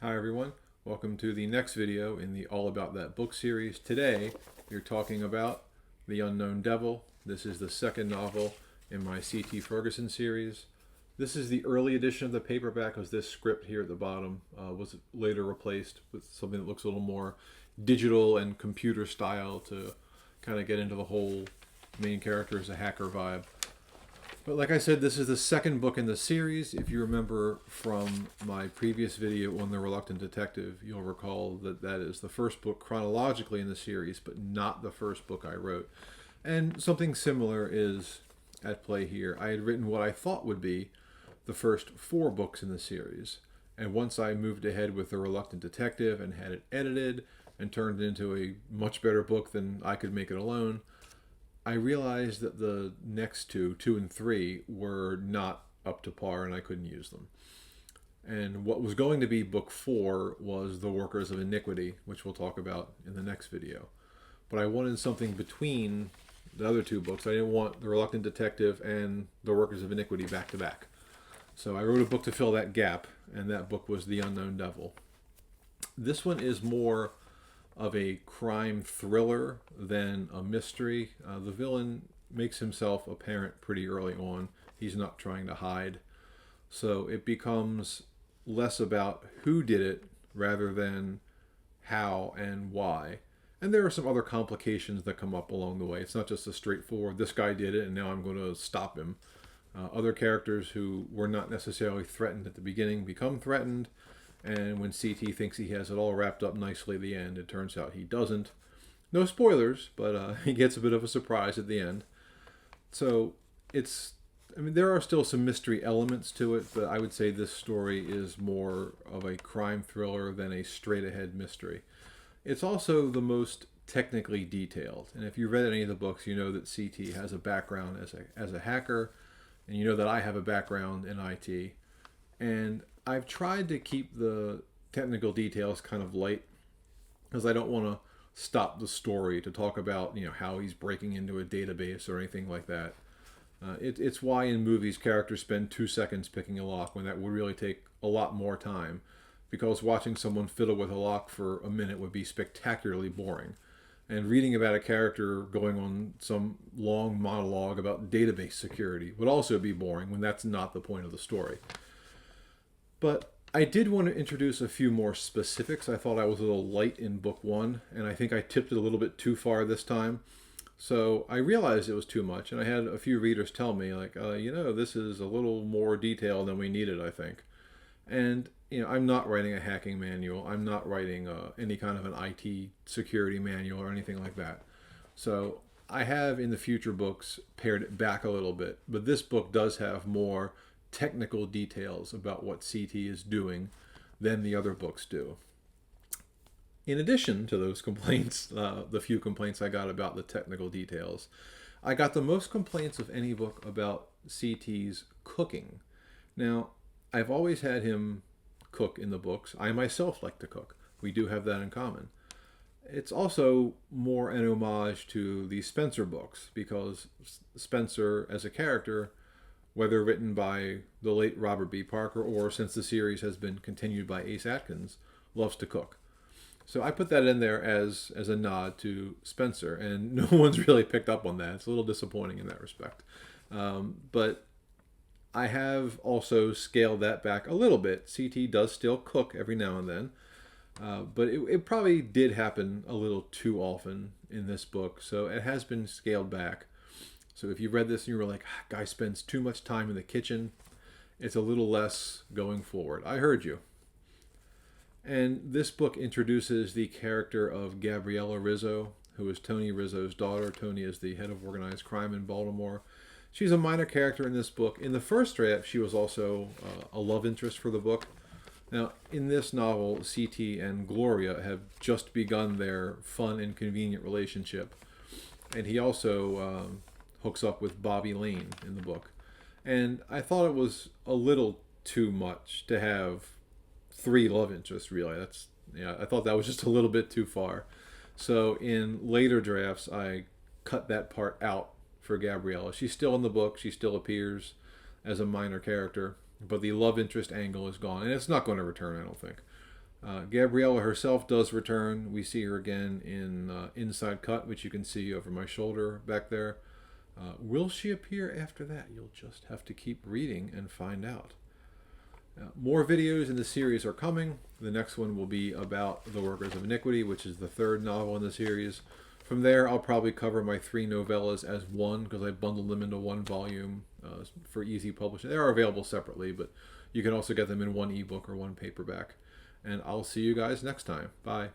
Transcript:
Hi everyone, welcome to the next video in the All About That Book series. Today we're talking about The Unknown Devil. This is the second novel in my C.T. Ferguson series. This is the early edition of the paperback, as this script here at the bottom was later replaced with something that looks a little more digital and computer style to kind of get into the whole main character as a hacker vibe. But like I said, this is the second book in the series. If you remember from my previous video on The Reluctant Detective, you'll recall that that is the first book chronologically in the series, but not the first book I wrote. And something similar is at play here. I had written what I thought would be the first 4 books in the series. And once I moved ahead with The Reluctant Detective and had it edited and turned it into a much better book than I could make it alone, I realized that the next two and 3, were not up to par and I couldn't use them. And what was going to be book 4 was The Workers of Iniquity, which we'll talk about in the next video. But I wanted something between the other 2 books. I didn't want The Reluctant Detective and The Workers of Iniquity back to back. So I wrote a book to fill that gap, and that book was The Unknown Devil. This one is more of a crime thriller than a mystery. The villain makes himself apparent pretty early on. He's not trying to hide. So it becomes less about who did it rather than how and why. And there are some other complications that come up along the way. It's not just a straightforward, this guy did it and now I'm going to stop him. Other characters who were not necessarily threatened at the beginning become threatened. And when CT thinks he has it all wrapped up nicely at the end, it turns out he doesn't. No spoilers, but he gets a bit of a surprise at the end. So there are still some mystery elements to it, but I would say this story is more of a crime thriller than a straight-ahead mystery. It's also the most technically detailed. And if you read any of the books, you know that CT has a background as a hacker, and you know that I have a background in IT. And I've tried to keep the technical details kind of light because I don't want to stop the story to talk about how he's breaking into a database or anything like that. It's why in movies characters spend 2 seconds picking a lock when that would really take a lot more time, because watching someone fiddle with a lock for a minute would be spectacularly boring. And reading about a character going on some long monologue about database security would also be boring when that's not the point of the story. But I did want to introduce a few more specifics. I thought I was a little light in book 1, and I think I tipped it a little bit too far this time. So I realized it was too much, and I had a few readers tell me, like, this is a little more detail than we needed, I think. And, I'm not writing a hacking manual. I'm not writing any kind of an IT security manual or anything like that. So I have, in the future books, pared it back a little bit. But this book does have more technical details about what CT is doing than the other books do. In addition to those complaints, the few complaints I got about the technical details, I got the most complaints of any book about CT's cooking. Now, I've always had him cook in the books. I myself like to cook. We do have that in common. It's also more an homage to the Spencer books, because Spencer, as a character, whether written by the late Robert B. Parker or since the series has been continued by Ace Atkins, loves to cook. So I put that in there as a nod to Spencer, and no one's really picked up on that. It's a little disappointing in that respect. But I have also scaled that back a little bit. CT does still cook every now and then, but it probably did happen a little too often in this book, so it has been scaled back. So if you read this and you were like, guy spends too much time in the kitchen, it's a little less going forward. I heard you. And this book introduces the character of Gabriella Rizzo, who is Tony Rizzo's daughter. Tony is the head of organized crime in Baltimore. She's a minor character in this book. In the first draft, she was also a love interest for the book. Now, in this novel, CT and Gloria have just begun their fun and convenient relationship. And he also hooks up with Bobby Lane in the book. And I thought it was a little too much to have 3 love interests, really. I thought that was just a little bit too far. So in later drafts, I cut that part out for Gabriella. She's still in the book. She still appears as a minor character, but the love interest angle is gone, and it's not going to return, I don't think. Gabriella herself does return. We see her again in Inside Cut, which you can see over my shoulder back there. Will she appear after that? You'll just have to keep reading and find out. More videos in the series are coming. The next one will be about The Workers of Iniquity, which is the third novel in the series. From there, I'll probably cover my 3 novellas as one, because I bundled them into one volume for easy publishing. They are available separately, but you can also get them in one ebook or one paperback. And I'll see you guys next time. Bye.